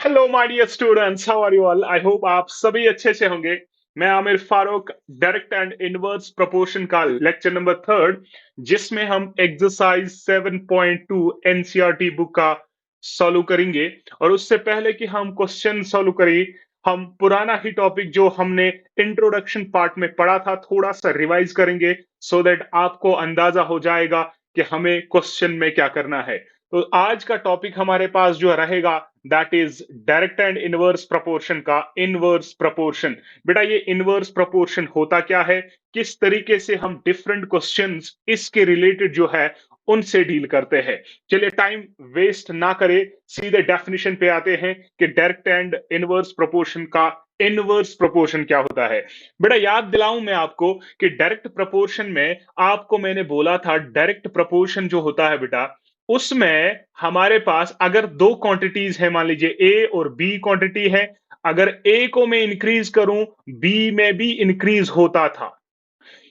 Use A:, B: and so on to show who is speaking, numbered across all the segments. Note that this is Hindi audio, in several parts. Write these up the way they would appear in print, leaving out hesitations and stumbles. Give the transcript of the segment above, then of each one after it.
A: Hello my dear students, how are you all? I hope आप सभी अच्छे से होंगे। मैं Aamir Farooq, direct and inverse proportion का लेक्चर नंबर थर्ड, जिसमें हम एक्सरसाइज 7.2 एनसीईआरटी बुक का सॉल्व करेंगे। और उससे पहले कि हम क्वेश्चन सॉल्व करें, हम पुराना ही टॉपिक जो हमने इंट्रोडक्शन पार्ट में पढ़ा था थोड़ा सा रिवाइज करेंगे, सो दैट आपको अंदाजा हो जाएगा कि हमें क्वेश्चन में क्या करना है। तो आज का टॉपिक हमारे पास जो रहेगा, that is direct and inverse proportion का इनवर्स प्रोपोर्शन। बेटा, ये इनवर्स प्रोपोर्शन होता क्या है, किस तरीके से हम डिफरेंट क्वेश्चंस इसके रिलेटेड जो है उनसे डील करते हैं। चलिए टाइम वेस्ट ना करें, सीधे डेफिनेशन पे आते हैं कि डायरेक्ट एंड इनवर्स प्रोपोर्शन का इनवर्स प्रोपोर्शन क्या होता है। बेटा, याद दिलाऊं मैं आपको कि डायरेक्ट प्रोपोर्शन में आपको मैंने बोला था, डायरेक्ट प्रोपोर्शन जो होता है बेटा, उसमें हमारे पास अगर दो क्वांटिटीज है, मान लीजिए ए और बी क्वांटिटी है, अगर ए को मैं इंक्रीज करूं, बी में भी इंक्रीज होता था।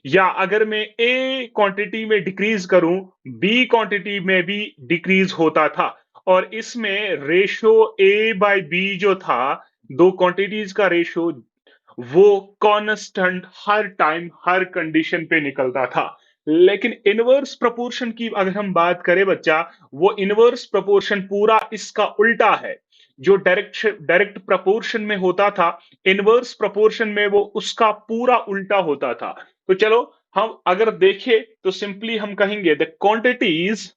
A: या अगर मैं ए क्वांटिटी में डिक्रीज करूं, बी क्वांटिटी में भी डिक्रीज होता था। और इसमें रेशो ए बाय बी जो था, दो क्वांटिटीज का रेशो, वो कांस्टेंट हर टाइम हर कंडीशन पे निकलता था। लेकिन इनवर्स प्रोपोर्शन की अगर हम बात करें बच्चा, वो इनवर्स प्रोपोर्शन पूरा इसका उल्टा है। जो डायरेक्ट डायरेक्ट प्रोपोर्शन में होता था, इनवर्स प्रोपोर्शन में वो उसका पूरा उल्टा होता था। तो चलो, हम अगर देखें तो सिंपली हम कहेंगे the quantities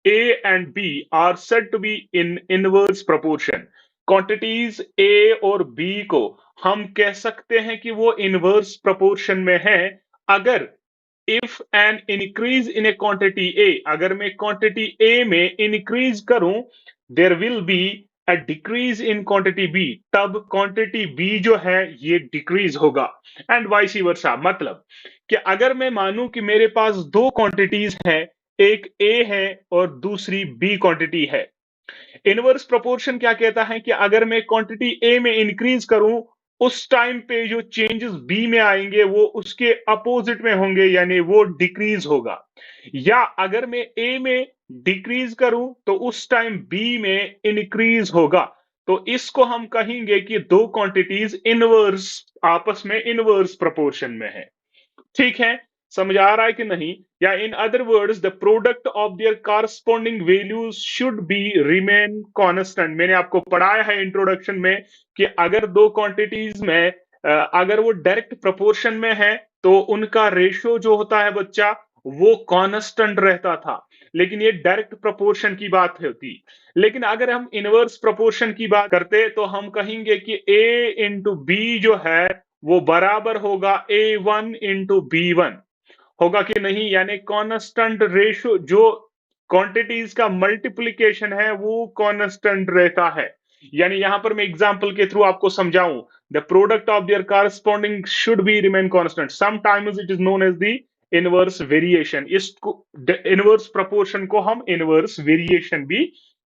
A: A and B are said to be in inverse proportion। Quantities A और B को हम कह सकते हैं कि वो इनवर्स प्रोपोर्शन में है। अगर if an increase in a quantity A, अगर मैं क्वांटिटी A में इंक्रीज करूं, there will be a decrease in quantity B, तब क्वांटिटी B जो है ये डिक्रीज होगा। एंड वाइस वर्सा, मतलब कि अगर मैं मानूं कि मेरे पास दो क्वांटिटीज हैं, एक ए है और दूसरी बी क्वांटिटी है। इनवर्स प्रोपोर्शन क्या कहता है कि अगर मैं क्वांटिटी ए में इंक्रीज करूं, उस टाइम पे जो चेंजेस बी में आएंगे वो उसके अपोजिट में होंगे, यानी वो डिक्रीज होगा। या अगर मैं ए में डिक्रीज करूं तो उस टाइम बी में इंक्रीज होगा। तो इसको हम कहेंगे कि दो क्वांटिटीज इनवर्स, आपस में इनवर्स प्रोपोर्शन में है। ठीक है, समझ आ रहा है कि नहीं? या in other words, the product of their corresponding values should be remain constant. मैंने आपको पढ़ाया है इंट्रोडक्शन में कि अगर दो क्वांटिटीज में अगर वो डायरेक्ट प्रोपोर्शन में है तो उनका रेशियो जो होता है बच्चा, वो कांस्टेंट रहता था। लेकिन ये डायरेक्ट प्रोपोर्शन की बात होती। लेकिन अगर हम इनवर्स प्रोपोर्शन की बात करते तो हम कहेंगे कि ए इंटू बी जो है वो बराबर होगा A1 into B1। होगा कि नहीं? यानी कांस्टेंट रेशियो, जो क्वांटिटीज का मल्टीप्लीकेशन है वो कांस्टेंट रहता है। यानी यहां पर मैं एग्जांपल के थ्रू आपको समझाऊं, the product of their corresponding should be remain constant, sometimes it is known as the inverse variation. इसको इनवर्स प्रोपोर्शन को हम इनवर्स वेरिएशन भी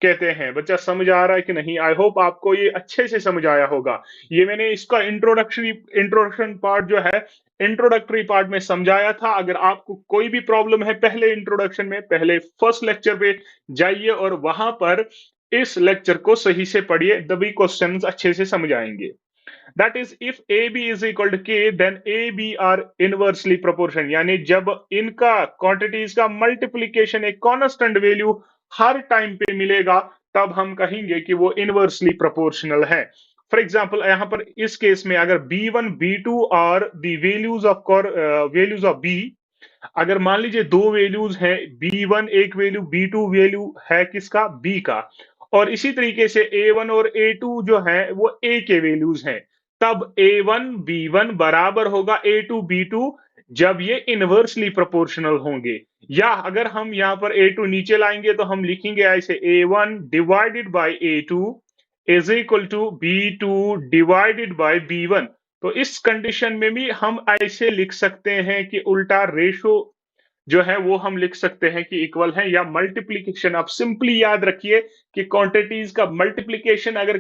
A: कहते हैं। बच्चा समझ आ रहा है कि नहीं? आई होप आपको ये अच्छे से समझ आया होगा। ये मैंने इसका इंट्रोडक्शन पार्ट जो है, इंट्रोडक्टरी पार्ट में समझाया था। अगर आपको कोई भी प्रॉब्लम है पहले इंट्रोडक्शन में, पहले फर्स्ट लेक्चर पे जाइए और वहां पर इस लेक्चर को सही से पढ़िए, तभी क्वेश्चंस अच्छे से समझ आएंगे। That is if A B is equal to K, then A B are inversely proportion. यानी जब इनका क्वांटिटीज का मल्टीप्लीकेशन एक कांस्टेंट वैल्यू हर टाइम पे मिलेगा, तब हम कहेंगे कि वो इनवर्सली प्रोपोर्शनल है। फॉर एग्जाम्पल, यहां पर इस केस में अगर B1 B2 और द वैल्यूज ऑफ B, अगर मान लीजिए दो वैल्यूज हैं, B1 एक वैल्यू, B2 वैल्यू है किसका? B का। और इसी तरीके से A1 और A2 जो है वो A के वैल्यूज हैं, तब A1 B1 बराबर होगा A2 B2, जब ये इनवर्सली प्रोपोर्शनल होंगे। या अगर हम यहां पर A2 नीचे लाएंगे तो हम लिखेंगे ऐसे, A1 divided by A2 is equal to B2 divided by B1। तो इस कंडीशन में भी हम ऐसे लिख सकते हैं कि उल्टा रेशो जो है वो हम लिख सकते हैं कि इक्वल है। या मल्टीप्लीकेशन, आप सिंपली याद रखिए कि क्वांटिटीज का मल्टीप्लीकेशन अगर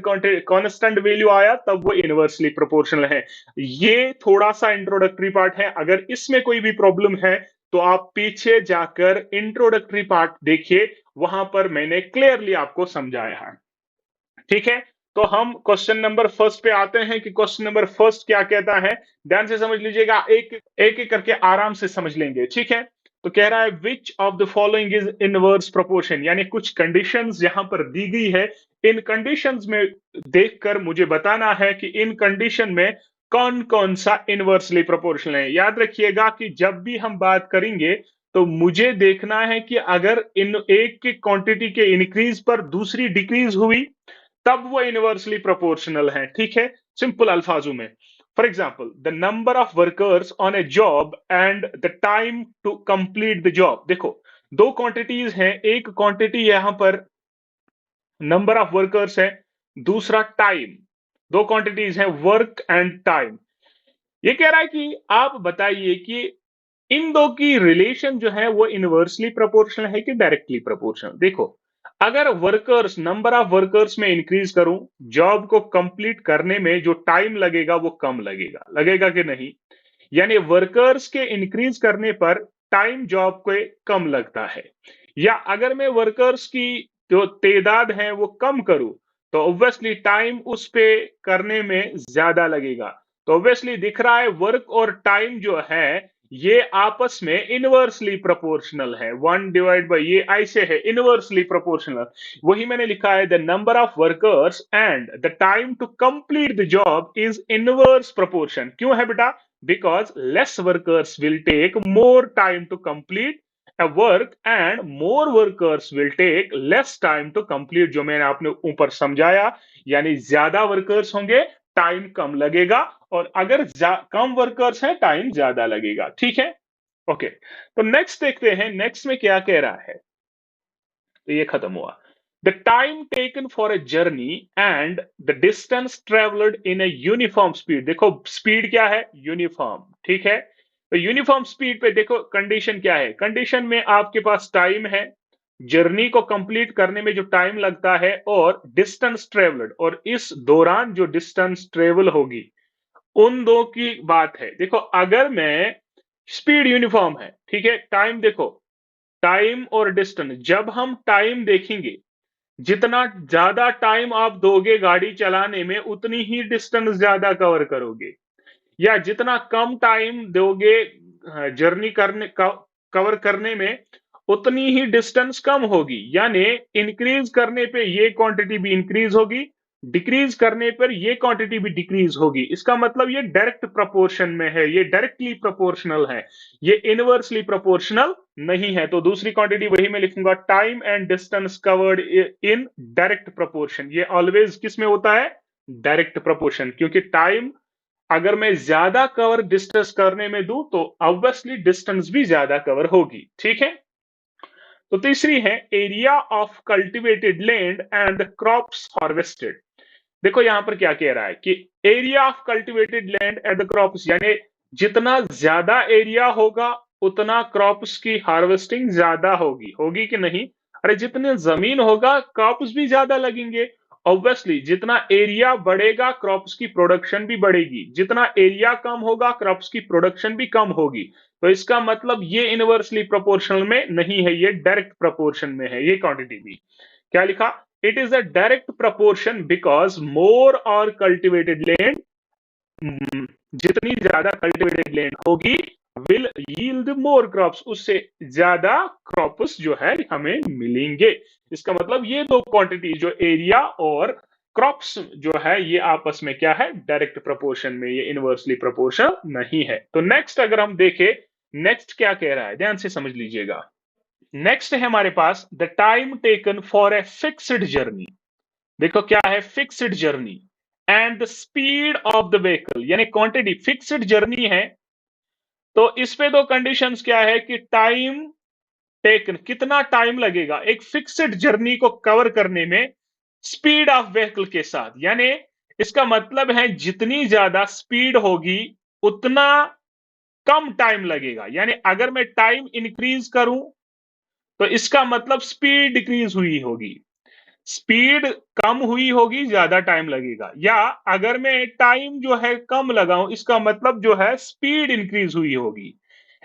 A: कांस्टेंट वैल्यू आया तब वो इनवर्सली प्रोपोर्शनल है। ये थोड़ा सा इंट्रोडक्टरी पार्ट है। अगर इसमें कोई भी प्रॉब्लम है तो आप पीछे जाकर इंट्रोडक्टरी पार्ट देखिए, वहां पर मैंने क्लियरली आपको समझाया है। ठीक है, तो हम क्वेश्चन नंबर फर्स्ट पे आते हैं कि क्वेश्चन नंबर फर्स्ट क्या कहता है। ध्यान से समझ लीजिएगा, एक एक करके आराम से समझ लेंगे, ठीक है। तो कह रहा है which of the following is inverse proportion, यानी कुछ कंडीशंस यहां पर दी गई है। इन कंडीशंस में देखकर मुझे बताना है कि इन कंडीशन में कौन कौन सा इनवर्सली प्रोपोर्शनल है। याद रखिएगा कि जब भी हम बात करेंगे तो मुझे देखना है कि अगर इन एक की क्वांटिटी के इंक्रीज पर दूसरी डिक्रीज हुई तब वो इनवर्सली प्रोपोर्शनल है, ठीक है। सिंपल अल्फाजों में, for example the number of workers on a job and the time to complete the job. देखो, दो क्वांटिटीज हैं, एक क्वांटिटी यहां पर नंबर ऑफ वर्कर्स है, दूसरा टाइम। दो क्वांटिटीज हैं, वर्क एंड टाइम। ये कह रहा है कि आप बताइए कि इन दो की रिलेशन जो है वो इनवर्सली प्रोपोर्शनल है कि डायरेक्टली प्रोपोर्शनल। देखो, अगर वर्कर्स, नंबर ऑफ वर्कर्स में इंक्रीज करूं, जॉब को कंप्लीट करने में जो टाइम लगेगा वो कम लगेगा, लगेगा कि नहीं। यानी वर्कर्स के इंक्रीज करने पर टाइम जॉब को कम लगता है। या अगर मैं वर्कर्स की जो तादाद है वो कम करूं तो ऑब्वियसली टाइम उस पे करने में ज्यादा लगेगा। तो ऑब्वियसली दिख रहा है वर्क और टाइम जो है ये आपस में इनवर्सली प्रोपोर्शनल है। 1/, ये ऐसे है इनवर्सली प्रोपोर्शनल। वही मैंने लिखा है the number of workers and the time to complete the job is inverse proportion. क्यों है बेटा? because less workers will take more time to complete a work and more workers will take less time to complete। जो मैंने आपने ऊपर समझाया, यानी ज्यादा वर्कर्स होंगे टाइम कम लगेगा, और अगर कम वर्कर्स हैं टाइम ज्यादा लगेगा, ठीक है। ओके, तो नेक्स्ट देखते हैं, नेक्स्ट में क्या कह रहा है। तो ये खत्म हुआ। The time taken for a journey and the distance travelled in a uniform speed. देखो स्पीड क्या है? यूनिफॉर्म, ठीक है। तो यूनिफॉर्म स्पीड पे देखो कंडीशन क्या है। कंडीशन में आपके पास टाइम है, जर्नी को कंप्लीट करने में जो टाइम लगता है, और डिस्टेंस ट्रेवल्ड, और इस दौरान जो डिस्टेंस ट्रेवल होगी, उन दो की बात है। देखो अगर मैं, स्पीड यूनिफॉर्म है, ठीक है। टाइम देखो, टाइम और डिस्टेंस, जब हम टाइम देखेंगे, जितना ज्यादा टाइम आप दोगे गाड़ी चलाने में उतनी ही डिस्टेंस ज्यादा कवर करोगे। या जितना कम टाइम दोगे जर्नी करने कवर करने में उतनी ही डिस्टेंस कम होगी। यानी इंक्रीज करने पे ये क्वांटिटी भी इंक्रीज होगी, डिक्रीज करने पर ये क्वांटिटी भी डिक्रीज होगी। इसका मतलब ये डायरेक्ट प्रोपोर्शन में है, ये डायरेक्टली प्रोपोर्शनल है, ये इनवर्सली प्रोपोर्शनल नहीं है। तो दूसरी क्वांटिटी वही मैं लिखूंगा, time and distance covered in direct proportion. ये ऑलवेज किस में होता है? Direct proportion. क्योंकि टाइम अगर मैं ज्यादा कवर डिस्टेंस करने में दूं तो ऑब्वियसली डिस्टेंस भी ज्यादा कवर होगी, ठीक है। तो तीसरी है area of cultivated land and crops harvested. देखो यहां पर क्या कह रहा है कि area of cultivated land and the crops, यानी जितना ज्यादा एरिया होगा उतना क्रॉप्स की हार्वेस्टिंग ज्यादा होगी, होगी कि नहीं? अरे जितने जमीन होगा क्रॉप्स भी ज्यादा लगेंगे। ऑब्वियसली जितना एरिया बढ़ेगा क्रॉप्स की प्रोडक्शन भी बढ़ेगी, जितना एरिया कम होगा क्रॉप्स की प्रोडक्शन भी कम होगी। तो इसका मतलब ये इनवर्सली प्रोपोर्शनल में नहीं है, ये डायरेक्ट प्रोपोर्शन में है। ये क्वांटिटी भी क्या लिखा? It is a direct proportion because more और कल्टिवेटेड लैंड, जितनी ज्यादा कल्टिवेटेड लैंड होगी विल यील्ड मोर क्रॉप्स, उससे ज्यादा क्रॉप्स जो है हमें मिलेंगे। इसका मतलब ये दो क्वांटिटी जो एरिया और क्रॉप्स जो है ये आपस में क्या है? डायरेक्ट प्रोपोर्शन में, ये इनवर्सली प्रोपोर्शनल नहीं है। तो नेक्स्ट अगर हम देखें, नेक्स्ट क्या कह रहा है, ध्यान से समझ लीजिएगा। नेक्स्ट है हमारे पास the time taken for a fixed journey. देखो क्या है? Fixed journey and the speed of the vehicle, यानी क्वांटिटी फिक्स्ड जर्नी है तो इस पे दो कंडीशंस क्या है कि टाइम टेकन, कितना टाइम लगेगा एक फिक्स्ड जर्नी को कवर करने में, स्पीड ऑफ व्हीकल के साथ। यानी इसका मतलब है जितनी ज्यादा स्पीड होगी उतना कम टाइम लगेगा। यानी अगर मैं टाइम इंक्रीज करूं तो इसका मतलब स्पीड डिक्रीज हुई होगी, स्पीड कम हुई होगी, ज्यादा टाइम लगेगा। या अगर मैं टाइम जो है कम लगाऊं इसका मतलब जो है स्पीड इंक्रीज हुई होगी।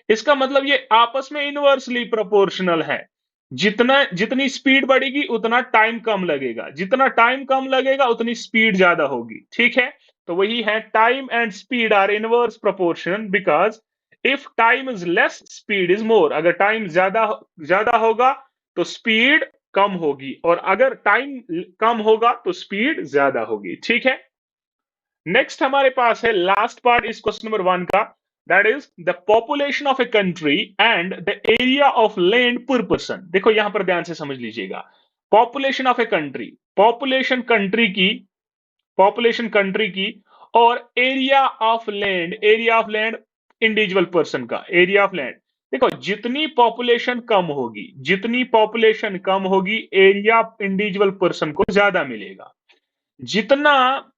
A: इसका मतलब ये आपस में इनवर्सली प्रोपोर्शनल है। जितनी स्पीड बढ़ेगी उतना टाइम कम लगेगा, जितना टाइम कम लगेगा उतनी स्पीड ज्यादा होगी। ठीक है, तो वही है, time and speed are inverse proportion because if time is less speed is more. अगर टाइम ज्यादा ज्यादा होगा तो स्पीड कम होगी, और अगर टाइम कम होगा तो स्पीड ज्यादा होगी। ठीक है, नेक्स्ट हमारे पास है लास्ट पार्ट इस क्वेश्चन नंबर 1 का, that is the population of a country and the area of land पर पर्सन। देखो यहां पर ध्यान से समझ लीजिएगा, population of a country, population country की, पॉपुलेशन कंट्री की, और area of land, area of land individual person का, एरिया ऑफ लैंड। देखो जितनी पॉपुलेशन कम होगी, जितनी पॉपुलेशन कम होगी, एरिया इंडिविजुअल पर्सन को ज्यादा मिलेगा। जितना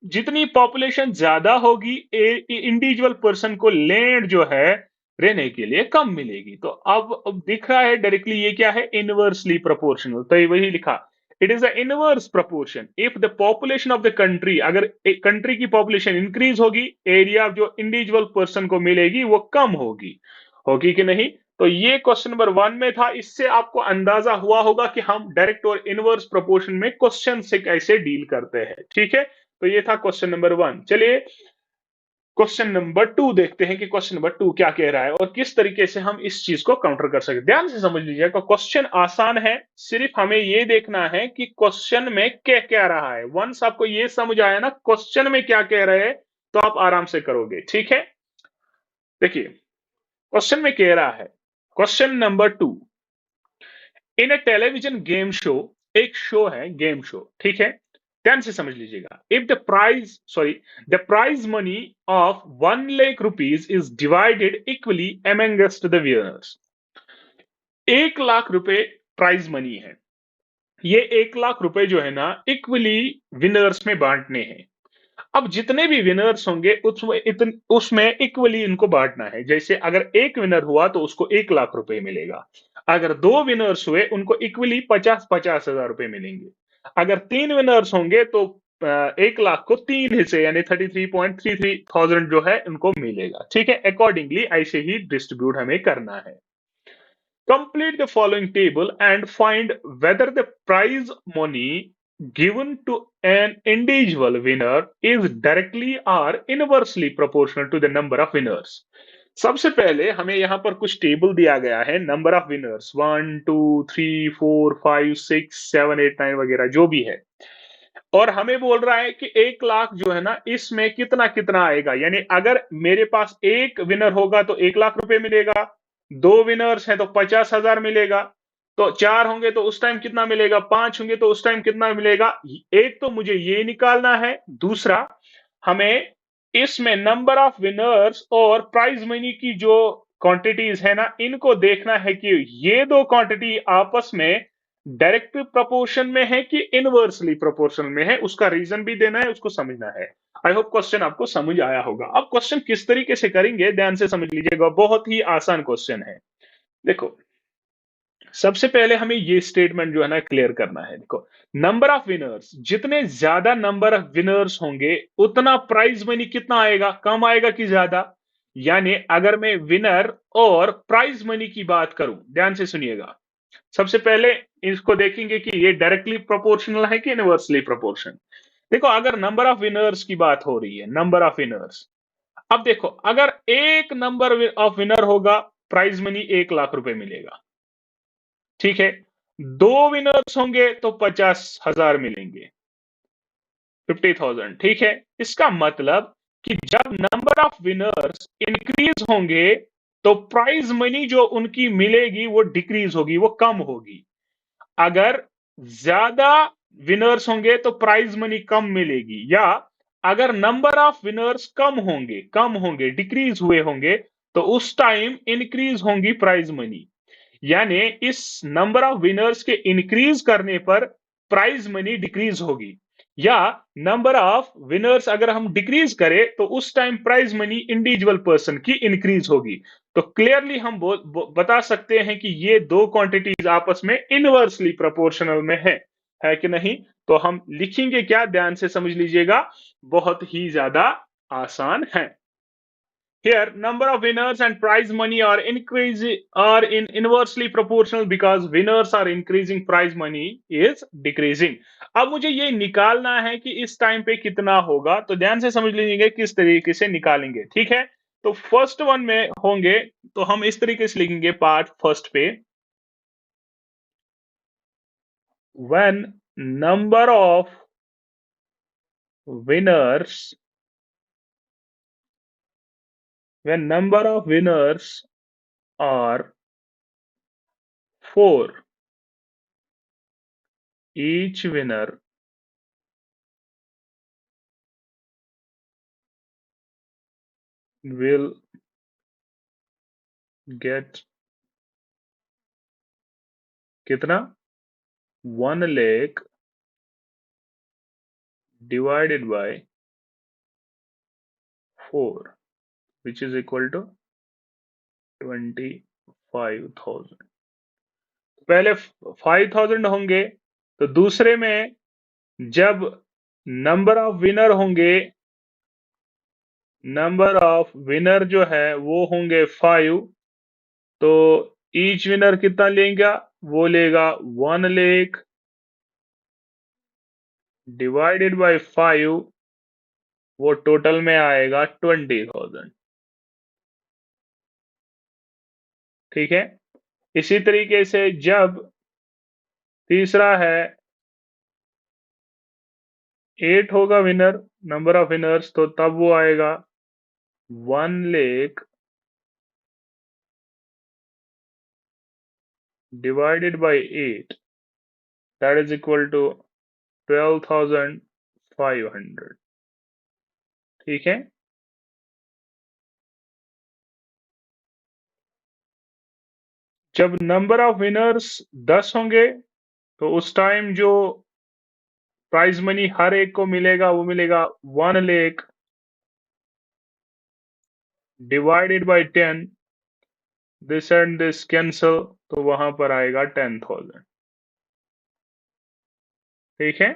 A: जितनी पॉपुलेशन ज्यादा होगी, इंडिविजुअल पर्सन को लैंड जो है रहने के लिए कम मिलेगी। तो अब दिख रहा है डायरेक्टली ये क्या है, इनवर्सली प्रोपोर्शनल। तो ये वही लिखा, it is the inverse proportion if the population of the country, अगर कंट्री की पॉपुलेशन इंक्रीज होगी, एरिया जो इंडिविजुअल पर्सन को मिलेगी वो कम होगी। होगी कि नहीं? तो ये क्वेश्चन नंबर 1 में था। इससे आपको अंदाजा हुआ होगा कि हम डायरेक्ट और इनवर्स प्रोपोर्शन में क्वेश्चन से कैसे डील करते हैं। ठीक है, तो ये था क्वेश्चन नंबर 1। चलिए क्वेश्चन नंबर 2 देखते हैं कि क्वेश्चन नंबर 2 क्या कह रहा है और किस तरीके से हम इस चीज को काउंटर कर सकते हैं। ध्यान से समझ लीजिएगा, क्वेश्चन आसान है, सिर्फ हमें ये देखना है कि क्वेश्चन में क्या कह रहा है। वंस आपको ये समझ आया ना क्वेश्चन में क्या कह रहे हैं, तो आप आराम से करोगे। ठीक है, देखिए क्वेश्चन में कह रहा है, question number 2, in a television game show, एक शो है गेम शो, ठीक है, ध्यान से समझ लीजिएगा। If the prize money of 1 lakh rupees is divided equally amongst the winners. 1 lakh रुपए प्राइज मनी है, ये 1 लाख रुपए जो है ना इक्वली विनर्स में बांटने हैं। अब जितने भी विनर्स होंगे उसमें इक्वली इनको बांटना है। जैसे अगर एक विनर हुआ तो उसको 1 लाख रुपए मिलेगा, अगर 2 विनर्स हुए उनको इक्वली 50-50 हजार रुपए मिलेंगे, अगर 3 विनर्स होंगे तो 1 लाख को 3 हिस्से यानी 33.33 थाउजेंड जो है उनको मिलेगा। ठीक है, अकॉर्डिंगली ऐसे ही डिस्ट्रीब्यूट हमें करना है। Complete the following table and find whether the prize money given to an individual winner is directly or inversely proportional to the number of winners. सबसे पहले हमें यहां पर कुछ टेबल दिया गया है, नंबर ऑफ विनर्स 1 2 3 4 5 6 7 8 9 वगैरह जो भी है, और हमें बोल रहा है कि 1 लाख जो है ना इसमें कितना कितना आएगा। यानी अगर मेरे पास एक विनर होगा तो 1 लाख रुपए मिलेगा, 2 विनर्स हैं तो 50 हजार मिलेगा, तो 4 होंगे तो उस टाइम कितना मिलेगा, 5 होंगे तो उस टाइम कितना मिलेगा। एक तो मुझे ये निकालना है, दूसरा हमें इसमें नंबर ऑफ विनर्स और प्राइज मनी की जो क्वांटिटीज है ना इनको देखना है कि ये दो क्वांटिटी आपस में डायरेक्ट प्रोपोर्शन में है कि इनवर्सली प्रोपोर्शन में है, उसका रीजन भी देना है, उसको समझना है। आई होप क्वेश्चन आपको समझ आया होगा। अब क्वेश्चन किस तरीके से करेंगे ध्यान से समझ लीजिएगा, बहुत ही आसान क्वेश्चन है। देखो सबसे पहले हमें ये स्टेटमेंट जो है ना क्लियर करना है। देखो नंबर ऑफ विनर्स, जितने ज्यादा नंबर ऑफ विनर्स होंगे उतना प्राइज मनी कितना आएगा, कम आएगा कि ज्यादा। यानी अगर मैं विनर और प्राइज मनी की बात करूं, ध्यान से सुनिएगा, सबसे पहले इसको देखेंगे कि ये डायरेक्टली प्रोपोर्शनल है कि इनवर्सली प्रोपोर्शन। देखो अगर नंबर ऑफ विनर्स की बात हो रही है, नंबर ऑफ विनर्स, अब देखो अगर एक नंबर ऑफ विनर होगा प्राइज मनी 1 लाख रुपए मिलेगा, ठीक है, 2 विनर्स होंगे तो 50 हजार मिलेंगे, 50,000। ठीक है, इसका मतलब कि जब नंबर ऑफ विनर्स इंक्रीज होंगे तो प्राइज मनी जो उनकी मिलेगी वो डिक्रीज होगी, वो कम होगी। अगर ज्यादा विनर्स होंगे तो प्राइज मनी कम मिलेगी, या अगर नंबर ऑफ विनर्स कम होंगे डिक्रीज हुए होंगे तो उस टाइम इंक्रीज होंगी प्राइज मनी। यानी इस नंबर ऑफ विनर्स के इंक्रीज करने पर प्राइज मनी डिक्रीज होगी, या नंबर ऑफ विनर्स अगर हम डिक्रीज करें तो उस time prize money individual person की इंक्रीज होगी। तो क्लियरली हम बता सकते हैं कि ये दो क्वांटिटीज आपस में इनवर्सली प्रोपोर्शनल में है कि नहीं। तो हम लिखेंगे क्या, ध्यान से समझ लीजिएगा, बहुत ही ज्यादा आसान है। Here, number of winners and prize money are in inversely proportional because winners are increasing, prize money is decreasing. अब मुझे ये निकालना है कि इस टाइम पे कितना होगा, तो ध्यान से समझ लीजिए किस तरीके से निकालेंगे, ठीक है? तो फर्स्ट वन में होंगे, तो हम इस तरीके से लिखेंगे पार्ट फर्स्ट पे, when number of winners when number of winners are 4, each winner will get कितना, 1 lakh divided by 4, which is equal to 25,000. पहले 5,000 होंगे, तो दूसरे में जब नंबर ऑफ विनर होंगे, नंबर ऑफ विनर जो है वो होंगे 5, तो ईच विनर कितना लेगा, वो लेगा 1 लाख डिवाइडेड बाय 5, वो टोटल में आएगा 20,000, ठीक है? इसी तरीके से जब तीसरा है 8 होगा विनर, नंबर ऑफ विनर्स, तो तब वो आएगा 1 lakh divided by 8, that is equal to 12,500, ठीक है? जब नंबर ऑफ विनर्स 10 होंगे, तो उस टाइम जो प्राइज मनी हर एक को मिलेगा वो मिलेगा 1 lakh divided bye 10, this and this cancel, तो वहां पर आएगा 10,000, ठीक है?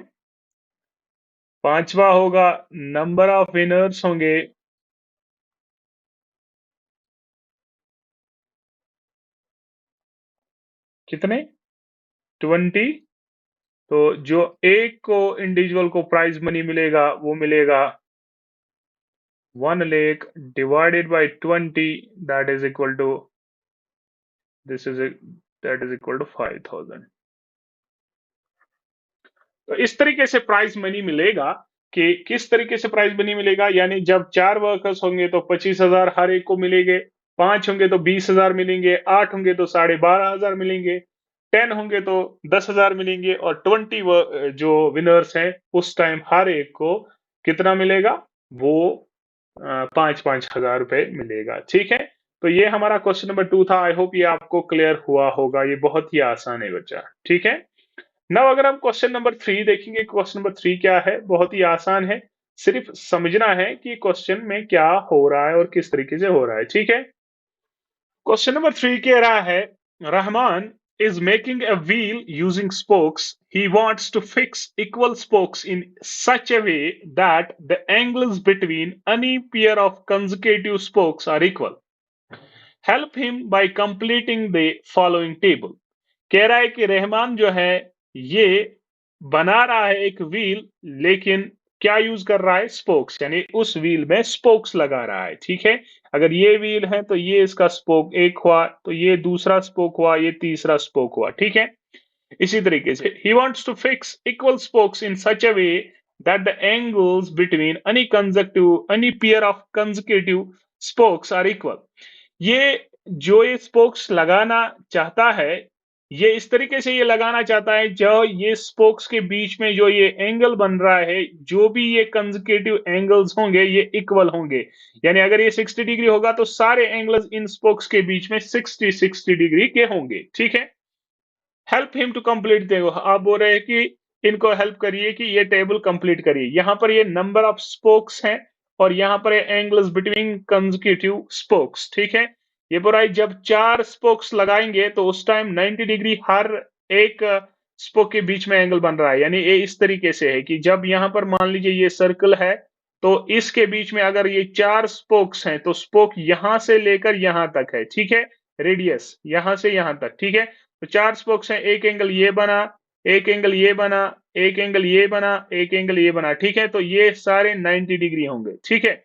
A: पांचवा होगा नंबर ऑफ विनर्स होंगे कितने, 20, तो जो एक को इंडिविजुअल को प्राइज मनी मिलेगा वो मिलेगा 1 lakh divided by 20, that is equal to this is that is equal to 5,000। तो इस तरीके से प्राइज मनी मिलेगा। कि किस तरीके से प्राइज मनी मिलेगा, यानी जब 4 वर्कर्स होंगे तो 25,000 हर एक को मिलेंगे, 5 होंगे तो 20,000 मिलेंगे, 8 होंगे तो 12,500 मिलेंगे, 10 होंगे तो 10,000 मिलेंगे, और 20 जो विनर्स हैं उस टाइम हर एक को कितना मिलेगा, वो 5,000 रुपए मिलेगा, ठीक है? तो ये हमारा क्वेश्चन नंबर 2 था। आई होप ये आपको क्लियर हुआ होगा, ये बहुत ही आसान है बच्चा, ठीक है? नाउ अगर हम क्वेश्चन नंबर 3 देखेंगे, क्वेश्चन नंबर 3 क्या है, बहुत ही आसान है, सिर्फ समझना है कि क्वेश्चन में क्या हो रहा है और किस तरीके से हो रहा है, ठीक है? क्वेश्चन नंबर 3 कह रहा है, Rahman is making a wheel using spokes. He wants to fix equal spokes in such a way that the angles between any pair of consecutive spokes are equal. Help him by completing the following table. कह रहा है कि रहमान जो है ये बना रहा है एक व्हील, लेकिन क्या यूज कर रहा है, स्पोक्स, यानी उस व्हील में स्पोक्स लगा रहा है, ठीक है? अगर ये व्हील है तो ये इसका स्पोक एक हुआ, तो ये दूसरा स्पोक हुआ, ये तीसरा स्पोक हुआ, ठीक है? इसी तरीके से he wants to fix equal spokes in such a way that the angles between any pair of consecutive spokes are equal. ये जो ये स्पोक्स लगाना चाहता है, ये इस तरीके से ये लगाना चाहता है, जो ये स्पोक्स के बीच में जो ये एंगल बन रहा है, जो भी ये कंसेक्यूटिव एंगल्स होंगे ये इक्वल होंगे, यानी अगर ये 60 डिग्री होगा तो सारे एंगल्स इन स्पोक्स के बीच में 60 डिग्री के होंगे, ठीक है? हेल्प हिम टू कंप्लीट, देखो आप बोल रहे हैं कि इनको हेल्प करिए कि ये टेबल कंप्लीट करिए। यहां पर ये नंबर ऑफ स्पोक्स हैं और यहां पर एंगल्स बिटवीन कंसेक्यूटिव स्पोक्स, ठीक है? ये बोल रहा है जब 4 स्पोक्स लगाएंगे तो उस टाइम 90 डिग्री हर एक स्पोक के बीच में एंगल बन रहा है, यानी ये इस तरीके से है कि जब यहां पर मान लीजिए ये सर्कल है, तो इसके बीच में अगर ये 4 स्पोक्स हैं तो स्पोक यहां से लेकर यहां तक है, ठीक है, रेडियस यहां से यहां तक, ठीक है। तो 4 स्पोक्स हैं, एक एंगल ये बना, एक एंगल ये बना, एक एंगल ये बना, एक एंगल ये बना, ठीक है। तो ये सारे 90 डिग्री होंगे, ठीक है।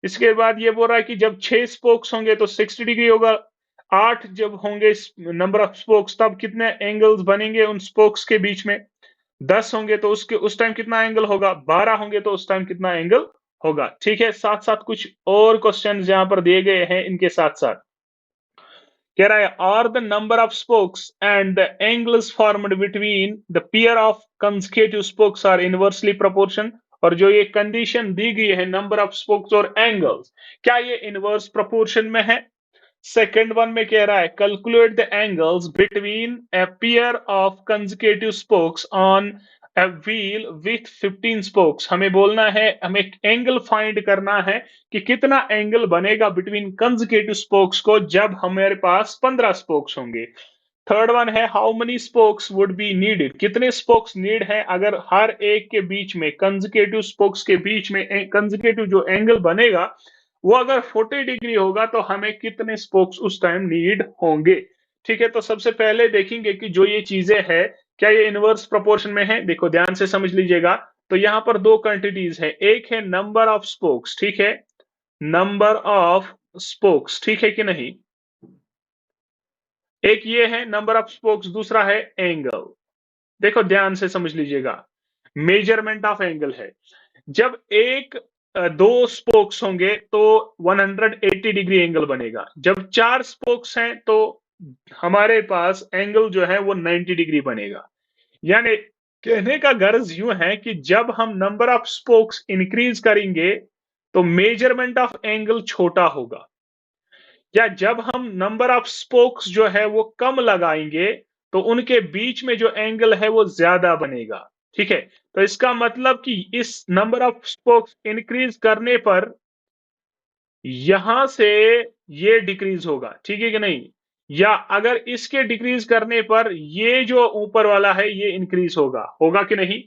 A: इसके बाद ये बोल रहा है कि जब 6 स्पोक्स होंगे तो 60 डिग्री होगा, 8 जब होंगे नंबर ऑफ स्पोक्स तब कितने एंगल्स बनेंगे उन स्पोक्स के बीच में, 10 होंगे तो उसके उस टाइम कितना एंगल होगा, 12 होंगे तो उस टाइम कितना एंगल होगा, ठीक है। साथ साथ कुछ और क्वेश्चन यहां पर दिए गए हैं, इनके साथ साथ कह रहा है are the number of spokes and the angles formed between the pair of consecutive spokes are inversely proportion. और जो ये कंडीशन दी गई है नंबर ऑफ स्पोक्स और एंगल्स, क्या ये इनवर्स प्रोपोर्शन में है? सेकंड वन में कह रहा है calculate the angles between a pair of consecutive spokes on a wheel with 15 spokes. हमें बोलना है, हमें एंगल फाइंड करना है कि कितना एंगल बनेगा बिटवीन कंसेक्यूटिव स्पोक्स को जब हमारे पास 15 स्पोक्स होंगे। थर्ड वन है how many spokes would be needed, कितने स्पोक्स नीड है अगर हर एक के बीच में कंसेक्यूटिव स्पोक्स के बीच में कंसेक्यूटिव जो एंगल बनेगा वो अगर 40 डिग्री होगा तो हमें कितने स्पोक्स उस टाइम नीड होंगे, ठीक है। तो सबसे पहले देखेंगे कि जो ये चीजें है क्या ये इनवर्स प्रोपोर्शन में है। देखो ध्यान से समझ लीजिएगा, तो यहां पर दो क्वांटिटीज है, एक है नंबर ऑफ स्पोक्स, ठीक है, नंबर ऑफ स्पोक्स, ठीक है कि नहीं, एक ये है नंबर ऑफ स्पोक्स, दूसरा है एंगल। देखो ध्यान से समझ लीजिएगा, मेजरमेंट ऑफ एंगल है, जब एक दो स्पोक्स होंगे तो 180 डिग्री एंगल बनेगा, जब 4 स्पोक्स हैं तो हमारे पास एंगल जो है वो 90 डिग्री बनेगा। यानी कहने का गर्ज यूं है कि जब हम नंबर ऑफ स्पोक्स इंक्रीज करेंगे तो मेजरमेंट ऑफ एंगल छोटा होगा, या जब हम नंबर ऑफ स्पोक्स जो है वो कम लगाएंगे तो उनके बीच में जो एंगल है वो ज्यादा बनेगा, ठीक है। तो इसका मतलब कि इस नंबर ऑफ स्पोक्स इंक्रीज करने पर यहां से ये डिक्रीज होगा, ठीक है कि नहीं, या अगर इसके डिक्रीज करने पर ये जो ऊपर वाला है ये इंक्रीज होगा, होगा कि नहीं।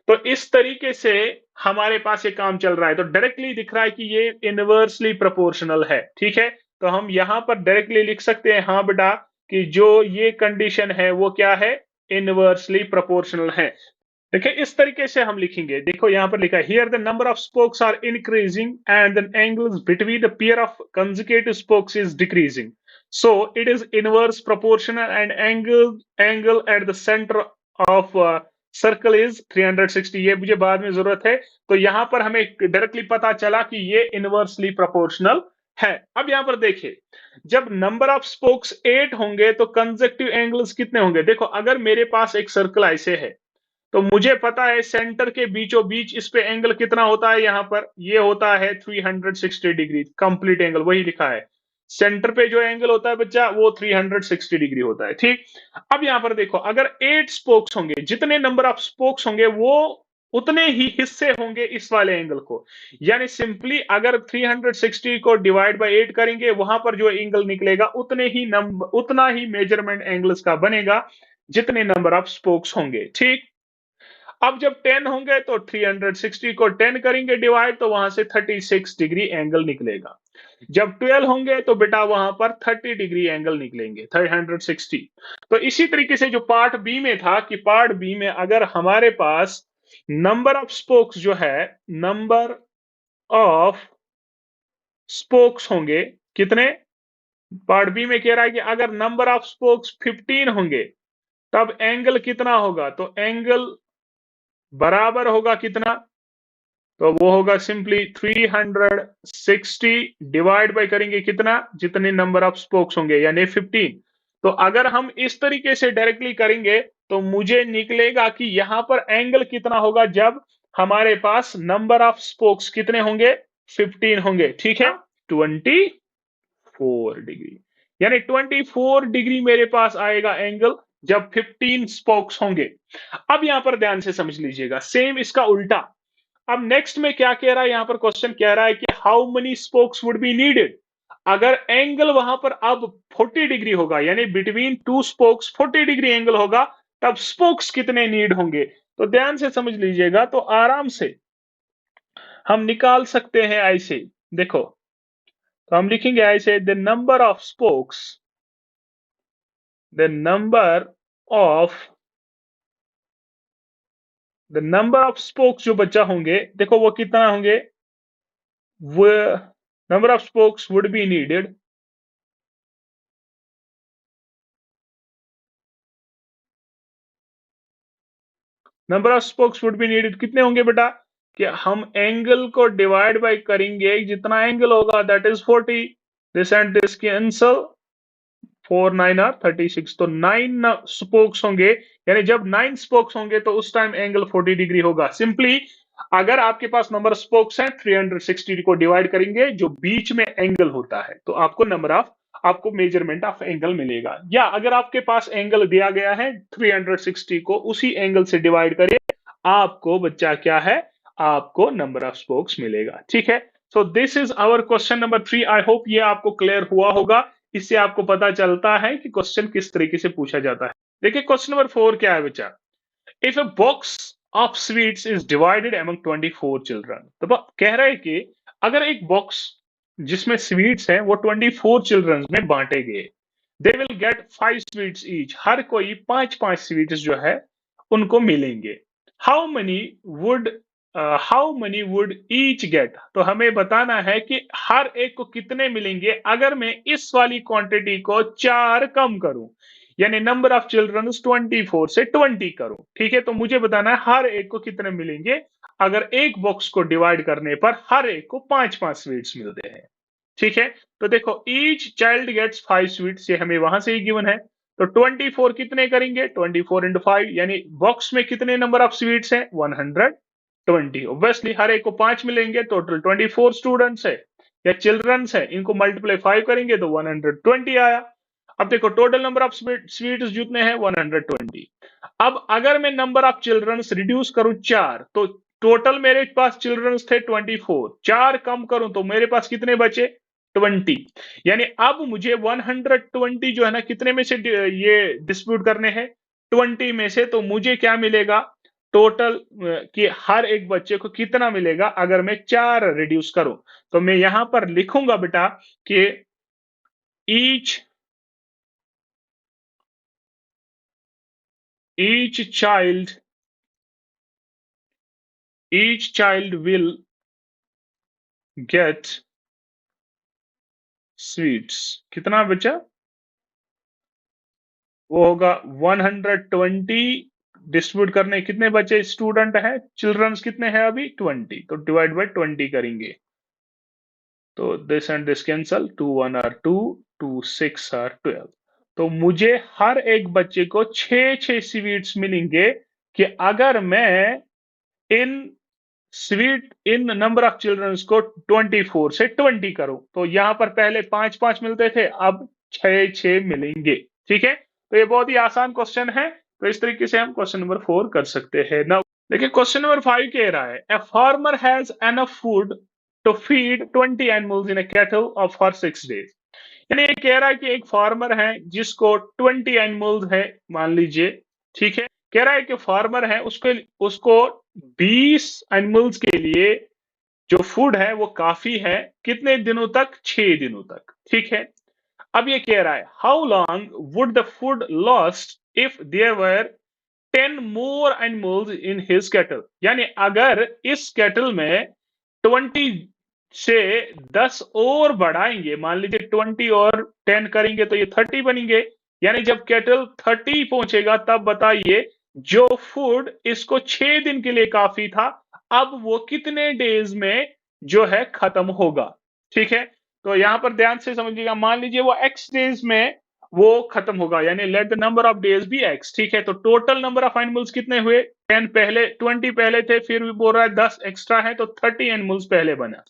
A: तो इस तरीके से हमारे पास ये काम चल रहा है, तो डायरेक्टली दिख रहा है कि ये इनवर्सली प्रोपोर्शनल है, ठीक है। तो हम यहां पर डायरेक्टली लिख सकते हैं, हाँ बेटा, कि जो ये कंडीशन है वो क्या है, इनवर्सली प्रोपोर्शनल है। देखिए इस तरीके से हम लिखेंगे, देखो यहां पर लिखा है here the number of spokes are increasing and the angles between the pair of consecutive spokes is decreasing, so it is inverse proportional and angle at the centre of circle is 360। ये मुझे बाद में जरूरत है, तो यहां पर हमें डायरेक्टली पता चला कि ये इनवर्सली प्रोपोर्शनल है। अब यहां पर देखिए, जब नंबर ऑफ स्पोक्स 8 होंगे तो कंसेक्यूटिव एंगल्स कितने होंगे। देखो अगर मेरे पास एक सर्कल ऐसे है तो मुझे पता है सेंटर के बीचों बीच इस पे एंगल कितना होता है, यहां पर ये होता है 360 डिग्री कंप्लीट एंगल, वही लिखा है, सेंटर पे जो एंगल होता है बच्चा वो 360 डिग्री होता है, ठीक। अब यहां पर देखो अगर 8 स्पोक्स होंगे, जितने नंबर ऑफ स्पोक्स होंगे वो उतने ही हिस्से होंगे इस वाले एंगल को, यानी सिंपली अगर 360 को डिवाइड बाय 8 करेंगे वहां पर जो एंगल निकलेगा उतना ही मेजरमेंट एंगल्स का बनेगा जितने नंबर ऑफ स्पोक्स होंगे, ठीक। अब जब 10 होंगे तो 360 को 10 करेंगे डिवाइड तो वहां से 36 डिग्री एंगल निकलेगा, जब 12 होंगे तो बेटा वहां पर 30 डिग्री एंगल निकलेंगे 360। तो इसी तरीके से जो पार्ट बी में था कि पार्ट बी में अगर हमारे पास नंबर ऑफ स्पोक्स जो है, नंबर ऑफ स्पोक्स होंगे कितने, पार्ट बी में कह रहा है कि अगर नंबर ऑफ स्पोक्स 15 होंगे तब एंगल कितना होगा, तो एंगल बराबर होगा कितना, तो वो होगा सिंपली 360 डिवाइड बाय करेंगे कितना, जितने नंबर ऑफ स्पोक्स होंगे यानी 15। तो अगर हम इस तरीके से डायरेक्टली करेंगे तो मुझे निकलेगा कि यहां पर एंगल कितना होगा जब हमारे पास नंबर ऑफ स्पोक्स कितने होंगे, 15 होंगे, ठीक है, 24 डिग्री, यानी 24 डिग्री मेरे पास आएगा एंगल जब 15 स्पोक्स होंगे। अब यहां पर ध्यान से समझ लीजिएगा, सेम इसका उल्टा। अब नेक्स्ट में क्या कह रहा है, यहां पर क्वेश्चन कह रहा है कि how many spokes would be needed, अगर एंगल वहां पर अब 40 डिग्री होगा यानी between two spokes 40 degree angle होगा तब स्पोक्स कितने नीड होंगे। तो ध्यान से समझ लीजिएगा, तो आराम से हम निकाल सकते हैं ऐसे, देखो, तो हम लिखेंगे ऐसे, the of number of spokes जो बच्चा होंगे, देखो वो कितना होंगे, वो number of spokes would be needed, number of spokes would be needed कितने होंगे बेटा, कि हम एंगल को डिवाइड बाय करेंगे, जितना एंगल होगा that is 40, this and this cancel, 4 9 are 36, तो 9 स्पोक्स होंगे, यानी जब 9 स्पोक्स होंगे तो उस टाइम एंगल 40 डिग्री होगा। सिंपली अगर आपके पास नंबर स्पोक्स हैं 360 को डिवाइड करेंगे जो बीच में एंगल होता है, तो आपको मेजरमेंट ऑफ एंगल मिलेगा। या अगर आपके पास एंगल दिया गया है 360 को उसी एंगल से डिवाइड करिए, आपको बच्चा क्या है, आपको नंबर ऑफ स्पोक्स मिलेगा। ठीक है, so this is our question number 3। I hope ये आपको क्लियर हुआ होगा, इससे आपको पता चलता है कि क्वेश्चन किस तरीके से पूछा जाता है। देखिए क्वेश्चन नंबर 4 क्या है बच्चा, if a box of sweets is divided among 24 children, तो कह रहा है कि अगर एक बॉक्स जिसमें स्वीट्स हैं वो 24 चिल्ड्रंस में बांटे गए, they will get 5 sweets each, हर कोई 5 5 स्वीट्स जो है उनको मिलेंगे। How many would how many would each get, तो हमें बताना है कि हर एक को कितने मिलेंगे अगर मैं इस वाली क्वांटिटी को 4 कम करूं, यानी नंबर ऑफ चिल्ड्रन 24 से 20 करूं। ठीक है, तो मुझे बताना है हर एक को कितने मिलेंगे अगर एक बॉक्स को डिवाइड करने पर हर एक को 5 5 स्वीट्स मिलते हैं। ठीक है, तो देखो ईच चाइल्ड गेट्स 5 स्वीट्स, ये हमें वहां से ही गिवन है, तो 24 कितने करेंगे, 24 इंटू 5, यानी बॉक्स में कितने नंबर ऑफ स्वीट्स हैं, 120। ऑब्वियसली हर एक को 5 मिलेंगे, टोटल 24 स्टूडेंट्स है या चिल्ड्रंस है, इनको मल्टीप्लाई 5 करेंगे तो 120 आया। अब देखो टोटल नंबर ऑफ स्वीट्स जितने हैं 120। अब अगर मैं नंबर ऑफ चिल्ड्रंस रिड्यूस करूं 4, तो टोटल मेरे पास चिल्ड्रंस थे 24, 4 कम करूं तो मेरे पास कितने बचे, 20। यानी अब मुझे 120 जो है ना कितने में से ये डिस्ट्रीब्यूट करने हैं, 20 में से, तो मुझे क्या मिलेगा टोटल, कि हर एक बच्चे को कितना मिलेगा अगर मैं 4 रिड्यूस करूं। तो मैं यहां पर लिखूंगा बेटा कि each each child will get sweets, कितना बचा, वो होगा 120, डिस्ट्रीब्यूट करने कितने बचे स्टूडेंट है, चिल्ड्रंस कितने हैं अभी 20, तो डिवाइड बाय 20 करेंगे, तो this and this cancel, 2 1 are 2, 2 6 are 12, तो मुझे हर एक बच्चे को 6 6 स्वीट्स मिलेंगे कि अगर मैं इन इन नंबर ऑफ चिल्ड्रंस को 24 से 20 करूं, तो यहां पर पहले 5 5 मिलते थे, अब 6 6 मिलेंगे। ठीक है, तो ये बहुत ही आसान क्वेश्चन है, तो इस तरीके से हम क्वेश्चन नंबर 4 कर सकते हैं। नाउ देखिए क्वेश्चन नंबर 5 कह रहा है, a farmer has enough food to feed 20 animals in a cattle of for 6 days, यानी ये कह रहा है कि एक फार्मर है जिसको 20 एनिमल्स है मान लीजिए। ठीक है, कह रहा है कि फार्मर है उसको उसको 20 एनिमल्स के लिए जो फूड है वो काफी है, कितने दिनों तक, 6 दिनों तक। ठीक है, अब ये कह रहा है how long would the food last if there were 10 more animals in his cattle, यानी अगर इस कैटल में 20 से 10 और बढ़ाएंगे, मान लीजिए 20 और 10 करेंगे तो ये 30 बनेंगे, यानी जब कैटल 30 पहुंचेगा तब बताइए जो फूड इसको 6 दिन के लिए काफी था अब वो कितने डेज में जो है खत्म होगा। ठीक है, तो यहां पर ध्यान से समझिएगा, मान लीजिए वो x डेज में वो खत्म होगा, यानी let the number of days be x। ठीक है, तो टोटल नंबर ऑफ एनिमल्स कितने हुए, 10 पहले, 20 पहले थे, फिर भी बोल रहा है 10 एक्स्ट्रा है, तो 30 एनिमल्स पहले बना।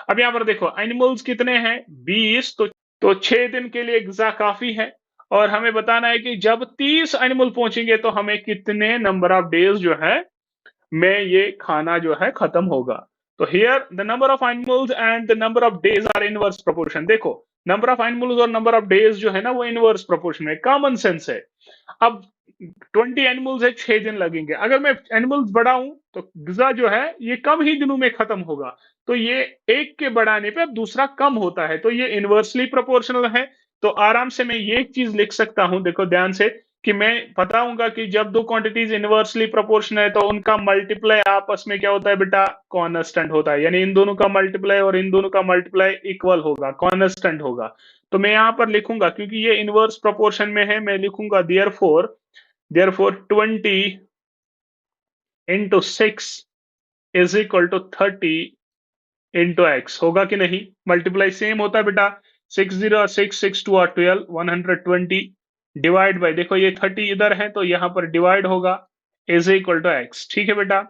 A: अब यहां पर देखो एनिमल्स कितने हैं 20, तो 6 दिन के लिए एग्जा काफी है, और हमें बताना है कि जब 30 एनिमल पहुंचेंगे तो हमें कितने नंबर ऑफ डेज जो है में ये खाना जो है खत्म होगा। तो here the number of animals and the number of days are inverse proportion, देखो नंबर ऑफ एनिमल्स और नंबर ऑफ डेज जो है ना वो इनवर्स प्रोपोर्शन है, कॉमन सेंस है। अब 20 एनिमल्स है, 6 दिन लगेंगे। अगर मैं एनिमल्स बढ़ाऊं तो गिजा जो है ये कम ही दिनों में खत्म होगा। तो ये एक के बढ़ाने पे अब दूसरा कम होता है, तो ये इनवर्सली प्रोपोर्शनल है। तो आराम से मैं ये एक चीज लिख सकता हूं, देखो ध्यान से, कि मैं बताऊंगा कि जब दो क्वांटिटीज इनवर्सली प्रोपोर्शनल है तो उनका मल्टीप्लाई आपस में क्या होता है बेटा, कॉन्स्टेंट होता है। यानी इन दोनों का मल्टीप्लाई और इन दोनों का मल्टीप्लाई इक्वल होगा, कॉन्स्टेंट होगा। तो मैं यहां पर लिखूंगा, क्योंकि ये इनवर्स प्रोपोर्शन में है, मैं लिखूंगा therefore 20 into 6 is equal to 30 into x। होगा कि नहीं? मल्टीप्लाई सेम होता है बेटा, 6 0 6 6 2 are 12, 120 डिवाइड बाय, देखो ये 30 इधर है तो यहां पर डिवाइड होगा, इज इक्वल टू एक्स। ठीक है बेटा,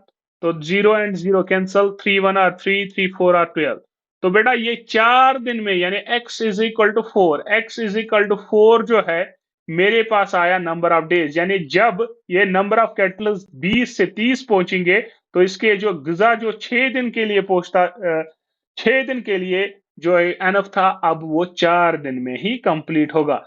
A: तो 0 and 0 कैंसल, 3 1 are 3, 3 4 are 12। तो बेटा ये 4 दिन में, यानी x is equal to 4, x is equal to 4 जो है मेरे पास आया नंबर ऑफ डेज। यानी जब ये नंबर ऑफ कैटल 20 से 30 पहुंचेंगे तो इसके जो गिजा जो 6 दिन के लिए पहुंचता, 6 दिन के लिए जो एनफ था, अब वो 4 दिन में ही कंप्लीट होगा।